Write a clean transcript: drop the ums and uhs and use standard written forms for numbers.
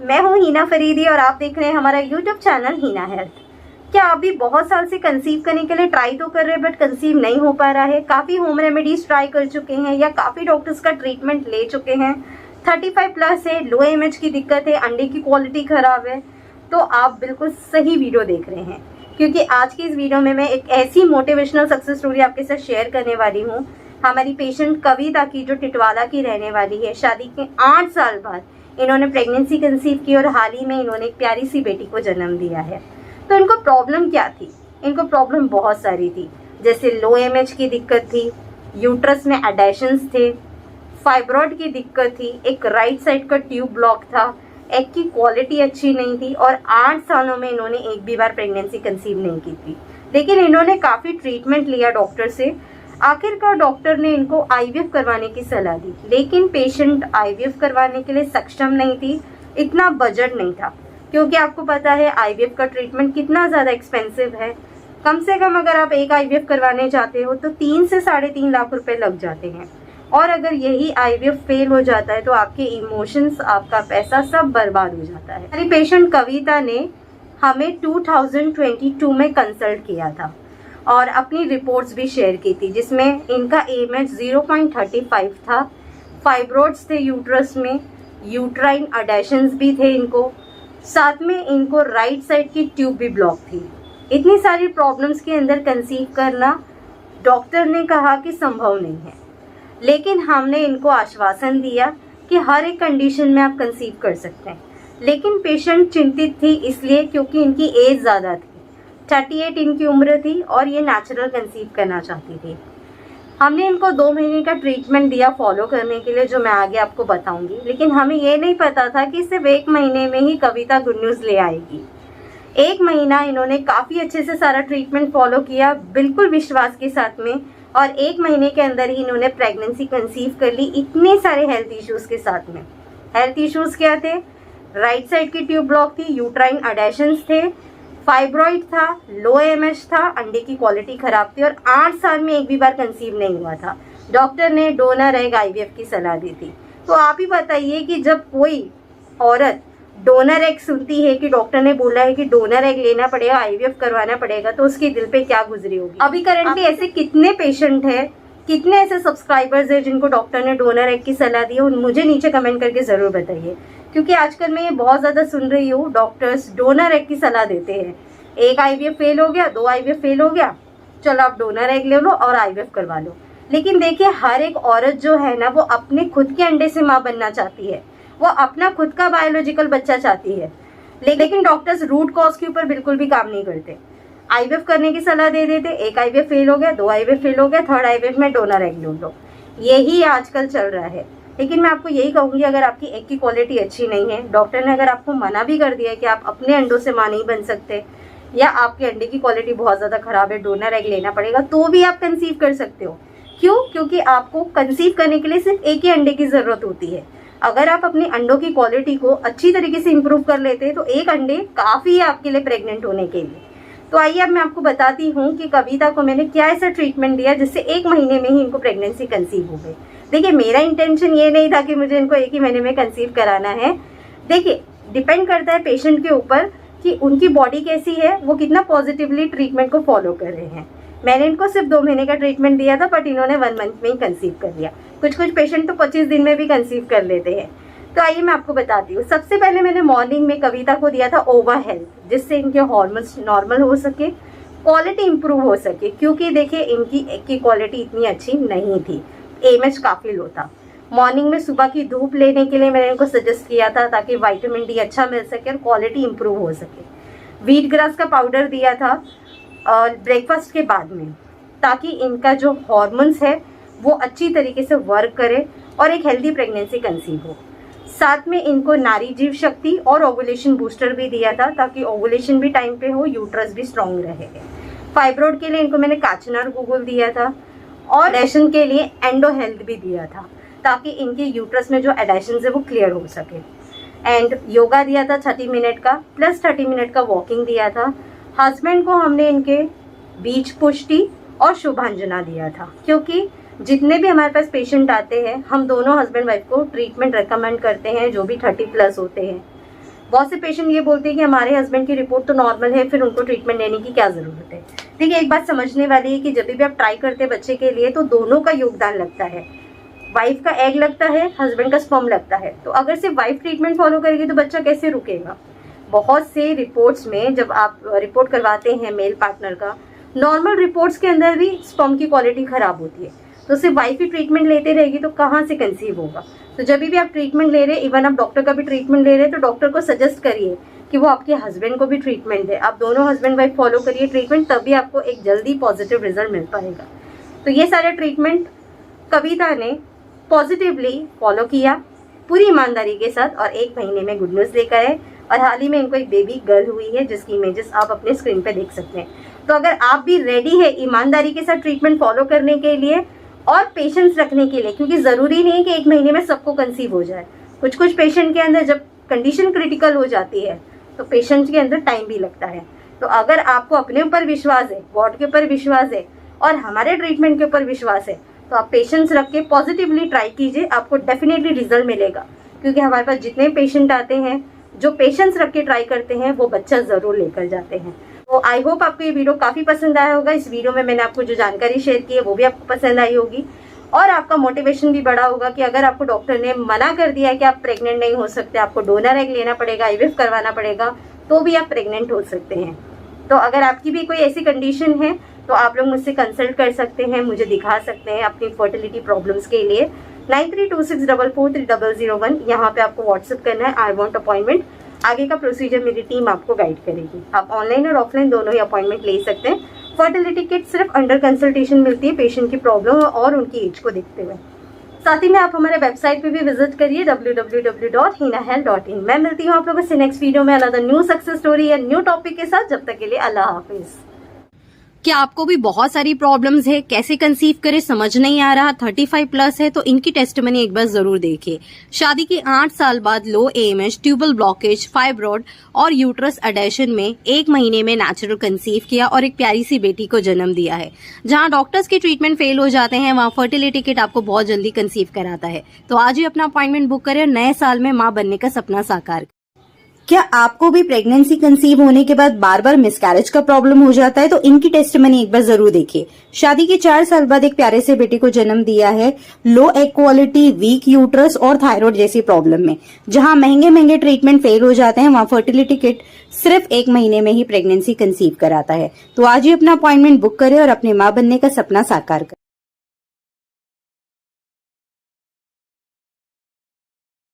मैं हूँ हीना फरीदी और आप देख रहे हैं हमारा यूट्यूब चैनल हीना हेल्थ। क्या आप भी बहुत साल से कंसीव करने के लिए ट्राई तो कर रहे हैं बट कंसीव नहीं हो पा रहा है? काफ़ी होम रेमेडीज ट्राई कर चुके हैं या काफ़ी डॉक्टर्स का ट्रीटमेंट ले चुके हैं, 35 प्लस है, लो एमएच की दिक्कत है, अंडे की क्वालिटी ख़राब है, तो आप बिल्कुल सही वीडियो देख रहे हैं। क्योंकि आज की इस वीडियो में मैं एक ऐसी मोटिवेशनल सक्सेस स्टोरी आपके साथ शेयर करने वाली हूँ। हमारी पेशेंट कविता की, जो टिटवाला की रहने वाली है। शादी के 8 साल बाद इन्होंने प्रेगनेंसी कंसीव की और हाल ही में इन्होंने एक प्यारी सी बेटी को जन्म दिया है। तो इनको प्रॉब्लम क्या थी? इनको प्रॉब्लम बहुत सारी थी, जैसे लो एमएच की दिक्कत थी, यूट्रस में एडेशंस थे, फाइब्रॉइड की दिक्कत थी, एक राइट साइड का ट्यूब ब्लॉक था, एग की क्वालिटी अच्छी नहीं थी और 8 सालों में इन्होंने एक भी बार प्रेगनेंसी कंसीव नहीं की थी। लेकिन इन्होंने काफ़ी ट्रीटमेंट लिया डॉक्टर से। आखिरकार डॉक्टर ने इनको आईवीएफ करवाने की सलाह दी, लेकिन पेशेंट आईवीएफ करवाने के लिए सक्षम नहीं थी, इतना बजट नहीं था। क्योंकि आपको पता है आईवीएफ का ट्रीटमेंट कितना ज़्यादा एक्सपेंसिव है। कम से कम अगर आप एक आईवीएफ करवाने जाते हो तो 3 से 3.5 लाख रुपए लग जाते हैं। और अगर यही आईवीएफ फेल हो जाता है तो आपके इमोशंस, आपका पैसा सब बर्बाद हो जाता है। हमारी पेशेंट कविता ने हमें 2022 में कंसल्ट किया था और अपनी रिपोर्ट्स भी शेयर की थी, जिसमें इनका एमएच 0.35 था, फाइब्रॉइड्स थे यूट्रस में, यूट्राइन एडेशंस भी थे इनको, साथ में इनको राइट साइड की ट्यूब भी ब्लॉक थी। इतनी सारी प्रॉब्लम्स के अंदर कंसीव करना डॉक्टर ने कहा कि संभव नहीं है, लेकिन हमने इनको आश्वासन दिया कि हर एक कंडीशन में आप कंसीव कर सकते हैं। लेकिन पेशेंट चिंतित थी इसलिए क्योंकि इनकी एज ज़्यादा थी, 38 इनकी उम्र थी और ये नेचुरल कंसीव करना चाहती थी। हमने इनको 2 महीने का ट्रीटमेंट दिया फॉलो करने के लिए, जो मैं आगे आपको बताऊंगी। लेकिन हमें ये नहीं पता था कि सिर्फ 1 महीने में ही कविता गुड न्यूज़ ले आएगी। 1 महीना इन्होंने काफ़ी अच्छे से सारा ट्रीटमेंट फॉलो किया, बिल्कुल विश्वास के साथ में, और 1 महीने के अंदर ही इन्होंने प्रेगनेंसी कंसीव कर ली, इतने सारे हेल्थ इश्यूज़ के साथ में। हेल्थ इश्यूज़ क्या थे? राइट साइड की ट्यूब ब्लॉक थी, यूट्राइन एडेशंस थे, फाइब्रॉइड था, लो एमएच था, अंडे की क्वालिटी खराब थी और 8 साल में एक भी बार कंसीव नहीं हुआ था। डॉक्टर ने डोनर एग आईवीएफ की सलाह दी थी। तो आप ही बताइए कि जब कोई औरत डोनर एग सुनती है कि डॉक्टर ने बोला है कि डोनर एग लेना पड़ेगा, आईवीएफ करवाना पड़ेगा, तो उसके दिल पे क्या गुजरी होगी। अभी करंटली ऐसे कितने पेशेंट है, कितने ऐसे सब्सक्राइबर्स है जिनको डॉक्टर ने डोनर एग की सलाह दी है, मुझे नीचे कमेंट करके ज़रूर बताइए। क्योंकि आजकल मैं ये बहुत ज़्यादा सुन रही हूँ, डॉक्टर्स डोनर एग की सलाह देते हैं। एक आईवीएफ फेल हो गया, 2 आईवीएफ फेल हो गया, चलो आप डोनर एग ले लो और आईवीएफ करवा लो। लेकिन देखिए, हर एक औरत जो है ना, वो अपने खुद के अंडे से माँ बनना चाहती है, वो अपना खुद का बायोलॉजिकल बच्चा चाहती है। लेकिन डॉक्टर्स रूट कॉज के ऊपर बिल्कुल भी काम नहीं करते। आईवीएफ करने की सलाह दे देते, 1 आईवीएफ फेल हो गया, 2 आईवीएफ फेल हो गया, 3rd आईवीएफ में डोनर एग ले लो। यही आजकल चल रहा है। लेकिन मैं आपको यही कहूँगी, अगर आपकी एग की क्वालिटी अच्छी नहीं है, डॉक्टर ने अगर आपको मना भी कर दिया है कि आप अपने अंडों से माँ नहीं बन सकते, या आपके अंडे की क्वालिटी बहुत ज़्यादा ख़राब है, डोनर एग लेना पड़ेगा, तो भी आप कंसीव कर सकते हो। क्यों? क्योंकि आपको कंसीव करने के लिए सिर्फ एक ही अंडे की ज़रूरत होती है। अगर आप अपने अंडों की क्वालिटी को अच्छी तरीके से इम्प्रूव कर लेते हैं तो एक अंडे काफ़ी है आपके लिए प्रेग्नेंट होने के लिए। तो आइए अब मैं आपको बताती हूँ कि कविता को मैंने क्या ऐसा ट्रीटमेंट दिया जिससे 1 महीने में ही इनको प्रेगनेंसी कंसीव हो गई। देखिए, मेरा इंटेंशन ये नहीं था कि मुझे इनको 1 ही महीने में कंसीव कराना है। देखिए, डिपेंड करता है पेशेंट के ऊपर कि उनकी बॉडी कैसी है, वो कितना पॉजिटिवली ट्रीटमेंट को फॉलो कर रहे हैं। मैंने इनको सिर्फ 2 महीने का ट्रीटमेंट दिया था, बट इन्होंने 1 मंथ में ही कंसीव कर लिया। कुछ पेशेंट तो 25 दिन में भी कंसीव कर लेते हैं। तो आइए मैं आपको बताती हूँ। सबसे पहले मैंने मॉर्निंग में कविता को दिया था ओवा हेल्थ, जिससे इनके हार्मोन्स नॉर्मल हो सके, क्वालिटी इंप्रूव हो सके। क्योंकि देखिए, इनकी एग की क्वालिटी इतनी अच्छी नहीं थी, एमएच काफ़ी लो था। मॉर्निंग में सुबह की धूप लेने के लिए मैंने इनको सजेस्ट किया था, ताकि विटामिन डी अच्छा मिल सके और क्वालिटी इंप्रूव हो सके। व्हीट ग्रास का पाउडर दिया था ब्रेकफास्ट के बाद में, ताकि इनका जो हार्मोन्स है वो अच्छी तरीके से वर्क करे और एक हेल्दी प्रेगनेंसी कंसीव हो। साथ में इनको नारी जीव शक्ति और ओवुलेशन बूस्टर भी दिया था, ताकि ओवुलेशन भी टाइम पे हो, यूट्रस भी स्ट्रॉन्ग रहे। फाइब्रॉइड के लिए इनको मैंने काचनार गुगुल दिया था और एडेशन के लिए एंडो हेल्थ भी दिया था, ताकि इनके यूट्रस में जो एडेशन है वो क्लियर हो सके। एंड योगा दिया था 30 मिनट का, प्लस 30 मिनट का वॉकिंग दिया था। हस्बैंड को हमने इनके बीज पुष्टि और शुभांजना दिया था, क्योंकि जितने भी हमारे पास पेशेंट आते हैं, हम दोनों हस्बैंड वाइफ को ट्रीटमेंट रेकमेंड करते हैं जो भी 30 प्लस होते हैं। बहुत से पेशेंट ये बोलते हैं कि हमारे हस्बैंड की रिपोर्ट तो नॉर्मल है, फिर उनको ट्रीटमेंट लेने की क्या जरूरत है। देखिए, एक बात समझने वाली है कि जब भी आप ट्राई करते हैं बच्चे के लिए तो दोनों का योगदान लगता है। वाइफ का एग लगता है, हस्बैंड का स्पर्म लगता है। तो अगर सिर्फ वाइफ ट्रीटमेंट फॉलो करेगी तो बच्चा कैसे रुकेगा। बहुत से रिपोर्ट्स में जब आप रिपोर्ट करवाते हैं मेल पार्टनर का, नॉर्मल रिपोर्ट्स के अंदर भी स्पर्म की क्वालिटी खराब होती है। तो सिर्फ वाइफ ही ट्रीटमेंट लेते रहेगी तो कहाँ से कंसीव होगा। तो जब भी आप ट्रीटमेंट ले रहे हैं, इवन आप डॉक्टर का भी ट्रीटमेंट ले रहे हैं, तो डॉक्टर को सजेस्ट करिए कि वो आपके हस्बैंड को भी ट्रीटमेंट दे। आप दोनों हस्बैंड वाइफ फॉलो करिए ट्रीटमेंट, तभी आपको एक जल्दी पॉजिटिव रिजल्ट मिल पाएगा। तो ये सारे ट्रीटमेंट कविता ने पॉजिटिवली फॉलो किया पूरी ईमानदारी के साथ, और 1 महीने में गुड न्यूज़ लेकर आए। और हाल ही में इनको एक बेबी गर्ल हुई है, जिसकी इमेजेस आप अपने स्क्रीन पे देख सकते हैं। तो अगर आप भी रेडी है ईमानदारी के साथ ट्रीटमेंट फॉलो करने के लिए और पेशेंस रखने के लिए, क्योंकि ज़रूरी नहीं है कि 1 महीने में सबको कंसीव हो जाए। कुछ पेशेंट के अंदर जब कंडीशन क्रिटिकल हो जाती है तो पेशेंट के अंदर टाइम भी लगता है। तो अगर आपको अपने ऊपर विश्वास है, गॉड के ऊपर विश्वास है और हमारे ट्रीटमेंट के ऊपर विश्वास है, तो आप पेशेंस रख के पॉजिटिवली ट्राई कीजिए, आपको डेफिनेटली रिजल्ट मिलेगा। क्योंकि हमारे पास जितने पेशेंट आते हैं जो पेशेंस रख के ट्राई करते हैं वो बच्चा जरूर लेकर जाते हैं। तो आई होप आपको ये वीडियो काफी पसंद आया होगा। इस वीडियो में मैंने आपको जो जानकारी शेयर की है वो भी आपको पसंद आई होगी, और आपका मोटिवेशन भी बढ़ा होगा कि अगर आपको डॉक्टर ने मना कर दिया है कि आप प्रेग्नेंट नहीं हो सकते, आपको डोनर एग लेना पड़ेगा, आईवीएफ करवाना पड़ेगा, तो भी आप प्रेग्नेंट हो सकते हैं। तो अगर आपकी भी कोई ऐसी कंडीशन है तो आप लोग मुझसे कंसल्ट कर सकते हैं, मुझे दिखा सकते हैं अपनी फर्टिलिटी प्रॉब्लम्स के लिए। 9326443001 यहाँ पे आपको व्हाट्सएप करना है, आई वांट अपॉइंटमेंट। आगे का प्रोसीजर मेरी टीम आपको गाइड करेगी। आप ऑनलाइन और ऑफलाइन दोनों ही अपॉइंटमेंट ले सकते हैं। फर्टिलिटी किट सिर्फ अंडर कंसल्टेशन मिलती है पेशेंट की प्रॉब्लम और उनकी एज को देखते हुए। साथ ही में आप हमारे वेबसाइट पे भी विजिट करिए www.hinahealth.in। मैं मिलती हूँ आप लोगों से नेक्स्ट वीडियो में अनदर न्यू सक्सेस स्टोरी या न्यू टॉपिक के साथ। जब तक के लिए अल्लाह हाफिज। क्या आपको भी बहुत सारी प्रॉब्लम्स है, कैसे कंसीव करे समझ नहीं आ रहा, 35 प्लस है, तो इनकी टेस्टमनी एक बार जरूर देखिए। शादी के 8 साल बाद लो AMH, ट्यूबल ब्लॉकेज, फाइब्रॉइड और यूट्रस एडेशन में 1 महीने में नेचुरल कंसीव किया और एक प्यारी सी बेटी को जन्म दिया है। जहां डॉक्टर्स के ट्रीटमेंट फेल हो जाते हैं, वहां फर्टिलिटी किट आपको बहुत जल्दी कंसीव कराता है। तो आज ही अपना अपॉइंटमेंट बुक करें और नए साल में माँ बनने का सपना साकार। क्या आपको भी प्रेगनेंसी कंसीव होने के बाद बार बार मिसकैरेज का प्रॉब्लम हो जाता है, तो इनकी टेस्टमनी एक बार जरूर देखिए। शादी के 4 साल बाद एक प्यारे से बेटे को जन्म दिया है, लो एग क्वालिटी, वीक यूट्रस और थायराइड जैसी प्रॉब्लम में। जहां महंगे ट्रीटमेंट फेल हो जाते हैं, वहां फर्टिलिटी किट सिर्फ 1 महीने में ही प्रेगनेंसी कंसीव कराता है। तो आज ही अपना अपॉइंटमेंट बुक करें और अपनी माँ बनने का सपना साकार करें।